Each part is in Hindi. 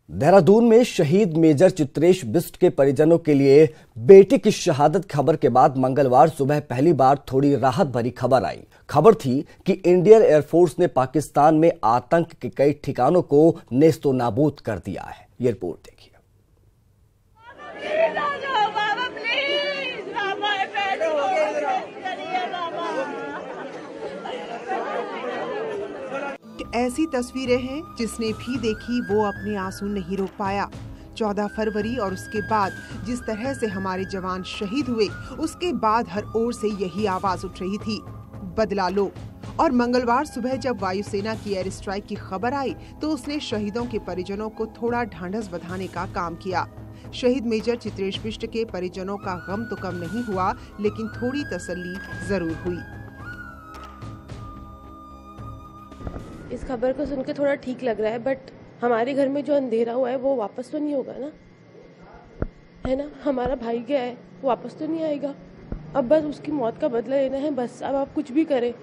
देहरादून में शहीद मेजर चित्रेश बिष्ट के परिजनों के लिए बेटी की शहादत खबर के बाद मंगलवार सुबह पहली बार थोड़ी राहत भरी खबर आई। खबर थी कि इंडियन एयरफोर्स ने पाकिस्तान में आतंक के कई ठिकानों को नेस्तो नाबूद कर दिया है। ये रिपोर्ट देखिए। ऐसी तस्वीरें हैं जिसने भी देखी वो अपने आंसू नहीं रोक पाया। 14 फरवरी और उसके बाद जिस तरह से हमारे जवान शहीद हुए, उसके बाद हर ओर से यही आवाज उठ रही थी, बदला लो। और मंगलवार सुबह जब वायुसेना की एयर स्ट्राइक की खबर आई तो उसने शहीदों के परिजनों को थोड़ा ढांढस बंधाने का काम किया। शहीद मेजर चित्रेश बिष्ट के परिजनों का गम तो कम नहीं हुआ, लेकिन थोड़ी तसल्ली जरूर हुई। इस खबर को सुनकर थोड़ा ठीक लग रहा है, बट हमारे घर में जो अंधेरा हुआ है वो वापस तो नहीं होगा ना, है ना। हमारा भाई गया है, वो वापस तो नहीं आएगा। अब बस उसकी मौत का बदला लेना है। बस अब आप कुछ भी करें,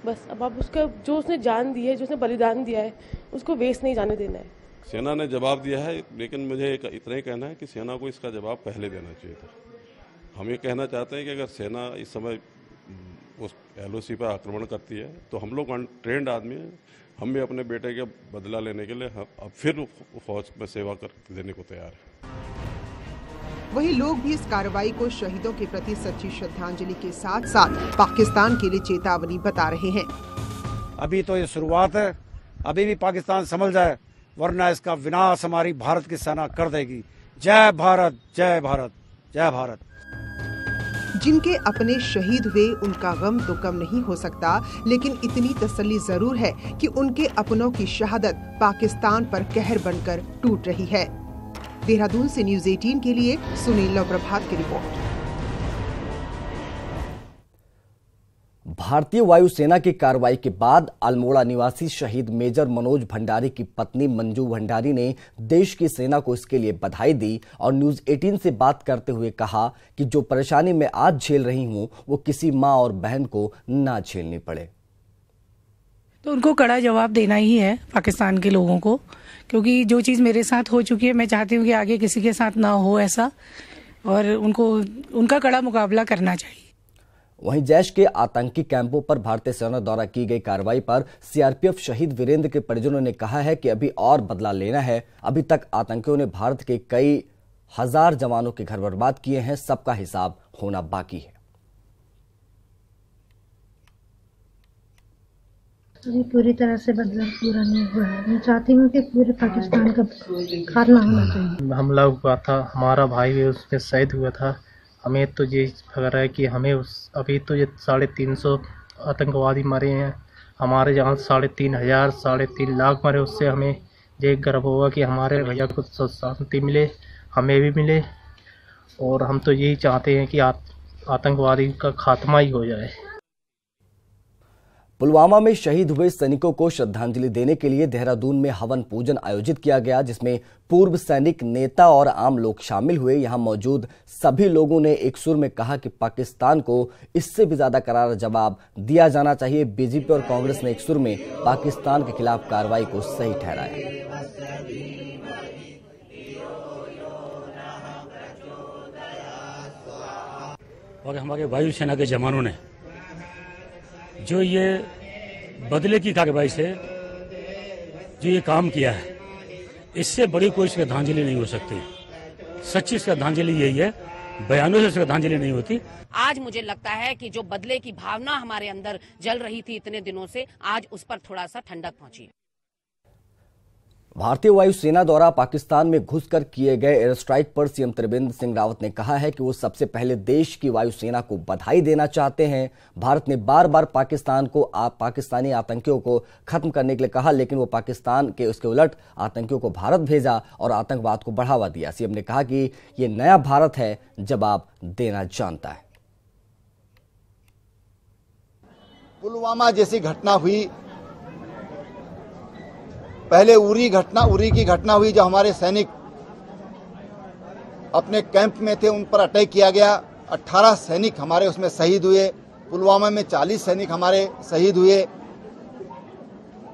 बस अब आप उसका जो उसने जान दी है, जो उसने बलिदान दिया है, उसको वेस्ट नहीं जाने देना है। सेना ने जवाब दिया है, लेकिन मुझे इतना ही कहना है कि सेना को इसका जवाब पहले देना चाहिए था। हम ये कहना चाहते हैं कि अगर सेना इस समय उस LOC पर आक्रमण करती है तो हम लोग ट्रेंड आदमी हैं, हम भी अपने बेटे के बदला लेने के लिए अब फिर फौज में सेवा कर देने को तैयार है। वही लोग भी इस कार्रवाई को शहीदों के प्रति सच्ची श्रद्धांजलि के साथ साथ पाकिस्तान के लिए चेतावनी बता रहे हैं। अभी तो ये शुरुआत है, अभी भी पाकिस्तान संभल जाए, वरना इसका विनाश हमारी भारत की सेना कर देगी। जय भारत, जय भारत, जय भारत। जिनके अपने शहीद हुए उनका गम तो कम नहीं हो सकता, लेकिन इतनी तसल्ली जरूर है कि उनके अपनों की शहादत पाकिस्तान पर कहर बनकर टूट रही है। देहरादून से न्यूज़ 18 के लिए सुनील प्रभात की रिपोर्ट। भारतीय वायुसेना की कार्रवाई के बाद अल्मोड़ा निवासी शहीद मेजर मनोज भंडारी की पत्नी मंजू भंडारी ने देश की सेना को इसके लिए बधाई दी और न्यूज़ 18 से बात करते हुए कहा कि जो परेशानी मैं आज झेल रही हूं वो किसी मां और बहन को ना झेलनी पड़े। तो उनको कड़ा जवाब देना ही है पाकिस्तान के लोगों को, क्योंकि जो चीज़ मेरे साथ हो चुकी है मैं चाहती हूँ कि आगे किसी के साथ ना हो ऐसा, और उनको उनका कड़ा मुकाबला करना चाहिए। वहीं जैश के आतंकी कैंपों पर भारतीय सेना द्वारा की गई कार्रवाई पर CRPF शहीद वीरेंद्र के परिजनों ने कहा है कि अभी और बदला लेना है। अभी तक आतंकियों ने भारत के कई हजार जवानों के घर बर्बाद किए हैं, सबका हिसाब होना बाकी है। अभी पूरी तरह से बदला पूरा नहीं हुआ है। मैं चाहती हूँ कि पूरे पाकिस्तान का खात्मा होना चाहिए। हमला हुआ था, हमारा भाई भी उस पर शहीद हुआ था। हमें तो ये खबर है कि हमें अभी तो ये 350 आतंकवादी मरे हैं, हमारे जहाँ 3,500 3.5 लाख मरे। उससे हमें ये गर्व होगा कि हमारे भैया को शांति मिले, हमें भी मिले, और हम तो यही चाहते हैं कि आतंकवादी का खात्मा ही हो जाए। पुलवामा में शहीद हुए सैनिकों को श्रद्धांजलि देने के लिए देहरादून में हवन पूजन आयोजित किया गया, जिसमें पूर्व सैनिक, नेता और आम लोग शामिल हुए। यहां मौजूद सभी लोगों ने एक सुर में कहा कि पाकिस्तान को इससे भी ज्यादा करारा जवाब दिया जाना चाहिए। बीजेपी और कांग्रेस ने एक सुर में पाकिस्तान के खिलाफ कार्रवाई को सही ठहराया। और हमारे वायुसेना के जवानों ने जो ये बदले की कार्रवाई से जो ये काम किया है, इससे बड़ी कोई श्रद्धांजलि नहीं हो सकती। सच्ची श्रद्धांजलि यही है, बयानों से श्रद्धांजलि नहीं होती। आज मुझे लगता है कि जो बदले की भावना हमारे अंदर जल रही थी इतने दिनों से, आज उस पर थोड़ा सा ठंडक पहुंची। भारतीय वायुसेना द्वारा पाकिस्तान में घुसकर किए गए एयर स्ट्राइक पर CM त्रिवेंद्र सिंह रावत ने कहा है कि वो सबसे पहले देश की वायुसेना को बधाई देना चाहते हैं। भारत ने बार बार पाकिस्तानी आतंकियों को खत्म करने के लिए कहा, लेकिन वो पाकिस्तान के उसके उलट आतंकियों को भारत भेजा और आतंकवाद को बढ़ावा दिया। CM ने कहा कि ये नया भारत है, जवाब देना जानता है। पुलवामा जैसी घटना हुई, पहले उरी की घटना हुई, जब हमारे सैनिक अपने कैंप में थे, उन पर अटैक किया गया। 18 सैनिक हमारे उसमें शहीद हुए। पुलवामा में 40 सैनिक हमारे शहीद हुए।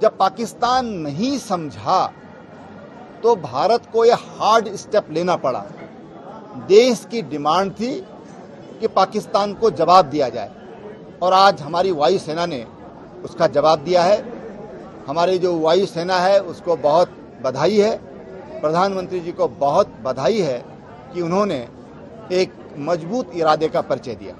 जब पाकिस्तान नहीं समझा तो भारत को यह हार्ड स्टेप लेना पड़ा। देश की डिमांड थी कि पाकिस्तान को जवाब दिया जाए और आज हमारी वायुसेना ने उसका जवाब दिया है। हमारी जो वायुसेना है उसको बहुत बधाई है, प्रधानमंत्री जी को बहुत बधाई है कि उन्होंने एक मजबूत इरादे का परिचय दिया।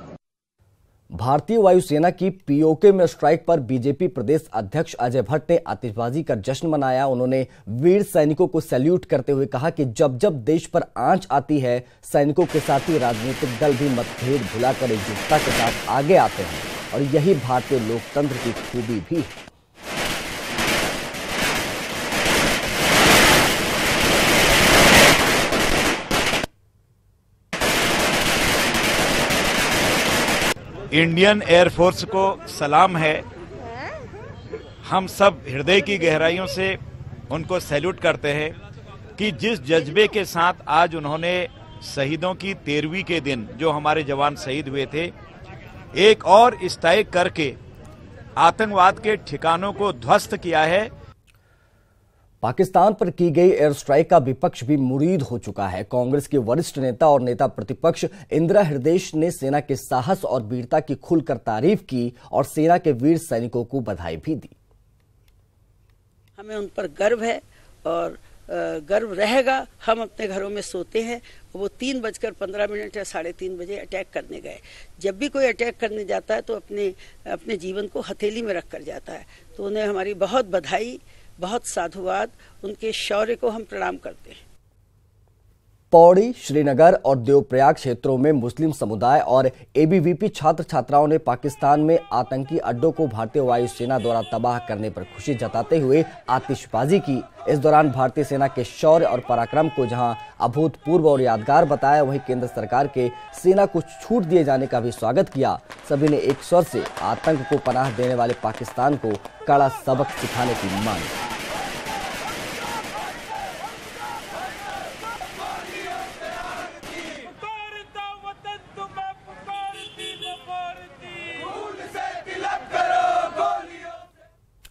भारतीय वायुसेना की पीओके में स्ट्राइक पर बीजेपी प्रदेश अध्यक्ष अजय भट्ट ने आतिशबाजी कर जश्न मनाया। उन्होंने वीर सैनिकों को सैल्यूट करते हुए कहा कि जब जब देश पर आंच आती है, सैनिकों के साथ ही राजनीतिक दल भी मतभेद भुलाकर एकजुटता के साथ आगे आते हैं और यही भारतीय लोकतंत्र की खूबी भी है। इंडियन एयरफोर्स को सलाम है। हम सब हृदय की गहराइयों से उनको सैल्यूट करते हैं कि जिस जज्बे के साथ आज उन्होंने शहीदों की 13वीं के दिन जो हमारे जवान शहीद हुए थे, एक और स्ट्राइक करके आतंकवाद के ठिकानों को ध्वस्त किया है। पाकिस्तान पर की गई एयर स्ट्राइक का विपक्ष भी मुरीद हो चुका है। कांग्रेस के वरिष्ठ नेता और नेता प्रतिपक्ष इंदिरा हृदय ने सेना के साहस और वीरता की खुलकर तारीफ की और सेना के वीर सैनिकों को बधाई भी दी। हमें उन पर गर्व है और गर्व रहेगा। हम अपने घरों में सोते हैं, वो 3:15 या 3:30 बजे अटैक करने गए। जब भी कोई अटैक करने जाता है तो अपने जीवन को हथेली में रख कर जाता है। तो उन्हें हमारी बहुत बधाई, बहुत साधुवाद, उनके शौर्य को हम प्रणाम करते हैं। पौड़ी, श्रीनगर और देवप्रयाग क्षेत्रों में मुस्लिम समुदाय और एबीवीपी छात्र छात्राओं ने पाकिस्तान में आतंकी अड्डों को भारतीय वायुसेना द्वारा तबाह करने पर खुशी जताते हुए आतिशबाजी की। इस दौरान भारतीय सेना के शौर्य और पराक्रम को जहां अभूतपूर्व और यादगार बताया, वहीं केंद्र सरकार के सेना को छूट दिए जाने का भी स्वागत किया। सभी ने एक स्वर से आतंक को पनाह देने वाले पाकिस्तान को कड़ा सबक सिखाने की मांग की।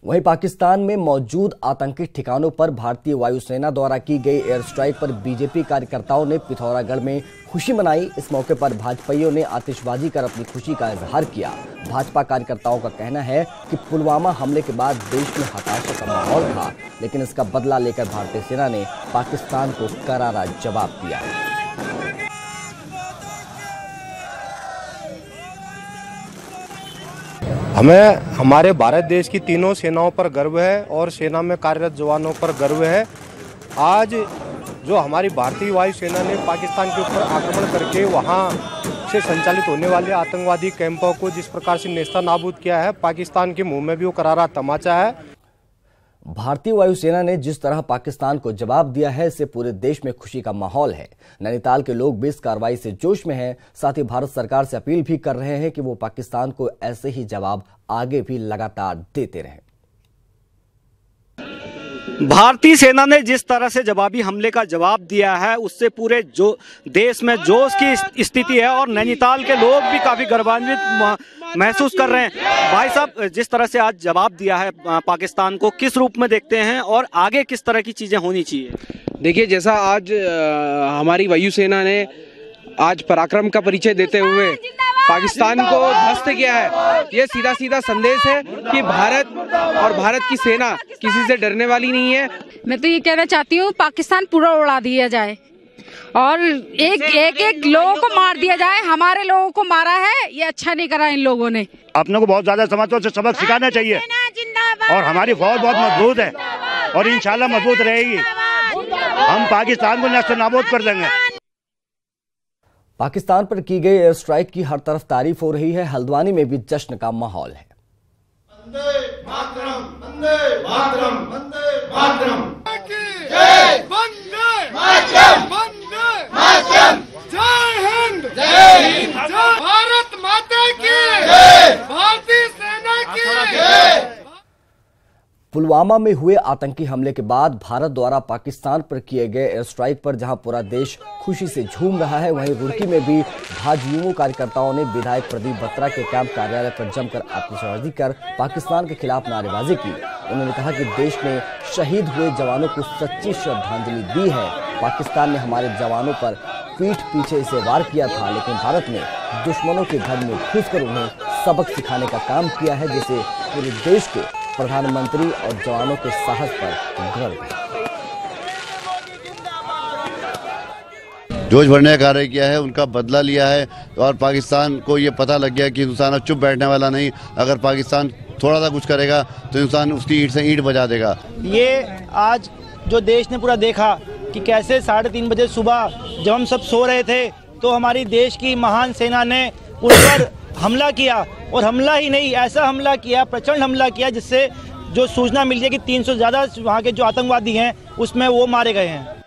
वहीं पाकिस्तान में मौजूद आतंकी ठिकानों पर भारतीय वायुसेना द्वारा की गई एयर स्ट्राइक पर बीजेपी कार्यकर्ताओं ने पिथौरागढ़ में खुशी मनाई। इस मौके पर भाजपाइयों ने आतिशबाजी कर अपनी खुशी का इजहार किया। भाजपा कार्यकर्ताओं का कहना है कि पुलवामा हमले के बाद देश में हताशा का माहौल था, लेकिन इसका बदला लेकर भारतीय सेना ने पाकिस्तान को करारा जवाब दिया। हमें हमारे भारत देश की तीनों सेनाओं पर गर्व है और सेना में कार्यरत जवानों पर गर्व है। आज जो हमारी भारतीय वायुसेना ने पाकिस्तान के ऊपर आक्रमण करके वहां से संचालित होने वाले आतंकवादी कैंपों को जिस प्रकार से नेस्तनाबूद किया है, पाकिस्तान के मुंह में भी वो करारा तमाचा है। भारतीय वायुसेना ने जिस तरह पाकिस्तान को जवाब दिया है, इससे पूरे देश में खुशी का माहौल है। नैनीताल के लोग भी इस कार्रवाई से जोश में हैं। साथ ही भारत सरकार से अपील भी कर रहे हैं कि वो पाकिस्तान को ऐसे ही जवाब आगे भी लगातार देते रहें। भारतीय सेना ने जिस तरह से जवाबी हमले का जवाब दिया है, उससे पूरे जो देश में जोश की स्थिति है और नैनीताल के लोग भी काफी गर्वान्वित महसूस कर रहे हैं। भाई साहब, जिस तरह से आज जवाब दिया है पाकिस्तान को, किस रूप में देखते हैं और आगे किस तरह की चीजें होनी चाहिए? देखिए, जैसा आज हमारी वायुसेना ने आज पराक्रम का परिचय देते हुए पाकिस्तान को ध्वस्त किया है, ये सीधा सीधा संदेश है कि भारत और भारत की सेना किसी से डरने वाली नहीं है। मैं तो ये कहना चाहती हूँ, पाकिस्तान पूरा उड़ा दिया जाए और एक लोगों को मार दिया जाए। हमारे लोगों को मारा है, ये अच्छा नहीं करा इन लोगों ने। अपने को बहुत ज्यादा समाजों से सबक सिखाना चाहिए और हमारी फौज बहुत मजबूत है और इंशाल्लाह मजबूत रहेगी। हम पाकिस्तान को नष्ट नाबूद कर देंगे। पाकिस्तान पर की गई एयर स्ट्राइक की हर तरफ तारीफ हो रही है। हल्द्वानी में भी जश्न का माहौल है। वंदे मातरम, वंदे मातरम, वंदे मातरम, जय वंदे मातरम, वंदे मातरम, जय हिंद, जय हिंद, भारत माता की जय, भारतीय सेना की जय। पुलवामा पुलवामा में हुए आतंकी हमले के बाद भारत द्वारा पाकिस्तान पर किए गए एयर स्ट्राइक पर जहां पूरा देश खुशी से झूम रहा है, वहीं रुड़की में भी भाजयुमो कार्यकर्ताओं ने विधायक प्रदीप बत्रा के कैंप कार्यालय पर जमकर आतिशबाजी कर पाकिस्तान के खिलाफ नारेबाजी की। उन्होंने कहा कि देश ने शहीद हुए जवानों को सच्ची श्रद्धांजलि दी है। पाकिस्तान ने हमारे जवानों पर पीठ पीछे से वार किया था, लेकिन भारत ने दुश्मनों के घर में घुसकर उन्हें सबक सिखाने का काम किया है, जिसे पूरे देश को प्रधानमंत्री और जवानों के साहस पर गर्व है। जोश भरने का कार्य किया है, उनका बदला लिया है और पाकिस्तान को ये पता लग गया कि हिंदुस्तान अब चुप बैठने वाला नहीं। अगर पाकिस्तान थोड़ा सा कुछ करेगा तो हिंदुस्तान उसकी ईंट से ईंट बजा देगा। ये आज जो देश ने पूरा देखा कि कैसे 3:30 बजे सुबह जब हम सब सो रहे थे तो हमारी देश की महान सेना ने उन पर हमला किया, और हमला ही नहीं, ऐसा हमला किया, प्रचंड हमला किया, जिससे जो सूचना मिली है कि 300 से ज्यादा वहाँ के जो आतंकवादी हैं उसमें वो मारे गए हैं।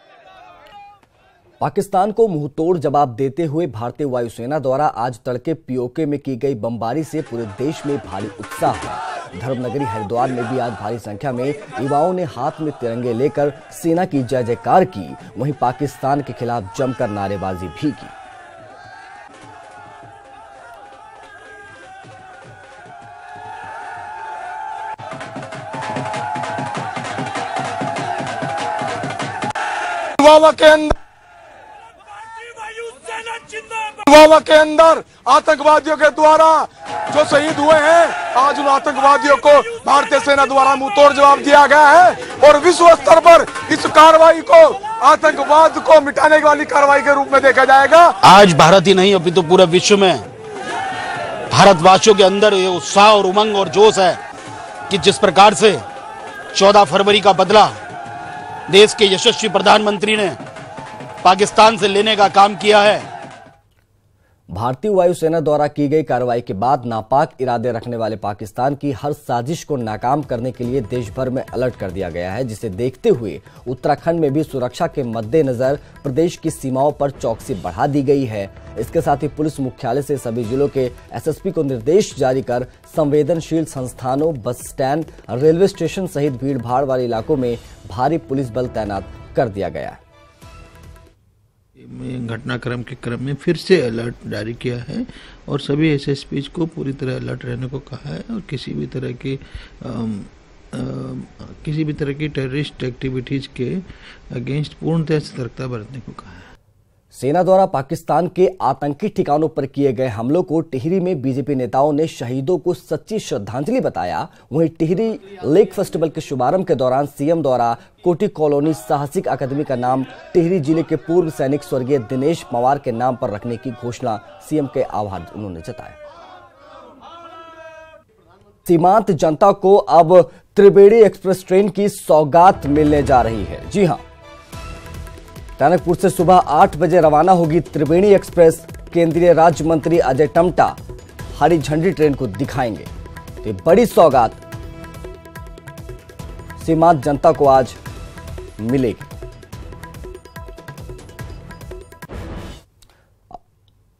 पाकिस्तान को मुंहतोड़ जवाब देते हुए भारतीय वायुसेना द्वारा आज तड़के पीओके में की गई बमबारी से पूरे देश में भारी उत्साह है। धर्मनगरी हरिद्वार में भी आज भारी संख्या में युवाओं ने हाथ में तिरंगे लेकर सेना की जय जयकार की, वहीं पाकिस्तान के खिलाफ जमकर नारेबाजी भी की। पुलवामा के अंदर आतंकवादियों के द्वारा जो शहीद हुए हैं, आज उन आतंकवादियों को भारतीय सेना द्वारा मुंहतोड़ जवाब दिया गया है और विश्व स्तर पर इस कार्रवाई को आतंकवाद को मिटाने वाली कार्रवाई के रूप में देखा जाएगा। आज भारत ही नहीं अभी तो पूरा विश्व में भारतवासियों के अंदर ये उत्साह और उमंग और जोश है कि जिस प्रकार से 14 फरवरी का बदला देश के यशस्वी प्रधानमंत्री ने पाकिस्तान से लेने का काम किया है। भारतीय वायुसेना द्वारा की गई कार्रवाई के बाद नापाक इरादे रखने वाले पाकिस्तान की हर साजिश को नाकाम करने के लिए देश भर में अलर्ट कर दिया गया है, जिसे देखते हुए उत्तराखंड में भी सुरक्षा के मद्देनजर प्रदेश की सीमाओं पर चौकसी बढ़ा दी गई है। इसके साथ ही पुलिस मुख्यालय से सभी जिलों के एसएसपी को निर्देश जारी कर संवेदनशील संस्थानों, बस स्टैंड, रेलवे स्टेशन सहित भीड़भाड़ वाले इलाकों में भारी पुलिस बल तैनात कर दिया गया है। घटनाक्रम के क्रम में फिर से अलर्ट जारी किया है और सभी एसएसपी को पूरी तरह अलर्ट रहने को कहा है और किसी भी तरह की टेररिस्ट एक्टिविटीज के अगेंस्ट पूर्णतः सतर्कता बरतने को कहा है। सेना द्वारा पाकिस्तान के आतंकी ठिकानों पर किए गए हमलों को टिहरी में बीजेपी नेताओं ने शहीदों को सच्ची श्रद्धांजलि बताया। वहीं टिहरी लेक फेस्टिवल के शुभारंभ के दौरान सीएम द्वारा कोटी कॉलोनी साहसिक अकादमी का नाम टिहरी जिले के पूर्व सैनिक स्वर्गीय दिनेश पवार के नाम पर रखने की घोषणा सीएम के आभार उन्होंने जताया। सीमांत जनता को अब त्रिवेणी एक्सप्रेस ट्रेन की सौगात मिलने जा रही है। जी हां, टनकपुर से सुबह 8 बजे रवाना होगी त्रिवेणी एक्सप्रेस। केंद्रीय राज्य मंत्री अजय टमटा हरी झंडी ट्रेन को दिखाएंगे। ये बड़ी सौगात सीमांत जनता को आज मिलेगी।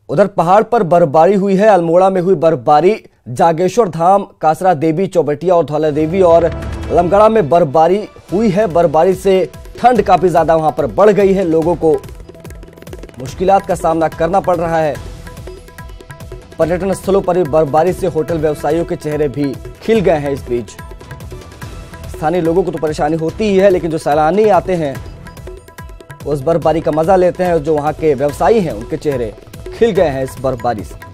उधर पहाड़ पर बर्फबारी हुई है। अल्मोड़ा में हुई बर्फबारी, जागेश्वर धाम, कासरा देवी, चौबटिया और धौला देवी और लमगड़ा में बर्फबारी हुई है। बर्फबारी से ठंड काफी ज्यादा वहां पर बढ़ गई है, लोगों को मुश्किलात का सामना करना पड़ रहा है। पर्यटन स्थलों पर भी बर्फबारी से होटल व्यवसायियों के चेहरे भी खिल गए हैं। इस बीच स्थानीय लोगों को तो परेशानी होती ही है, लेकिन जो सैलानी आते हैं उस बर्फबारी का मजा लेते हैं। जो वहां के व्यवसायी हैं उनके चेहरे खिल गए हैं इस बर्फबारी से।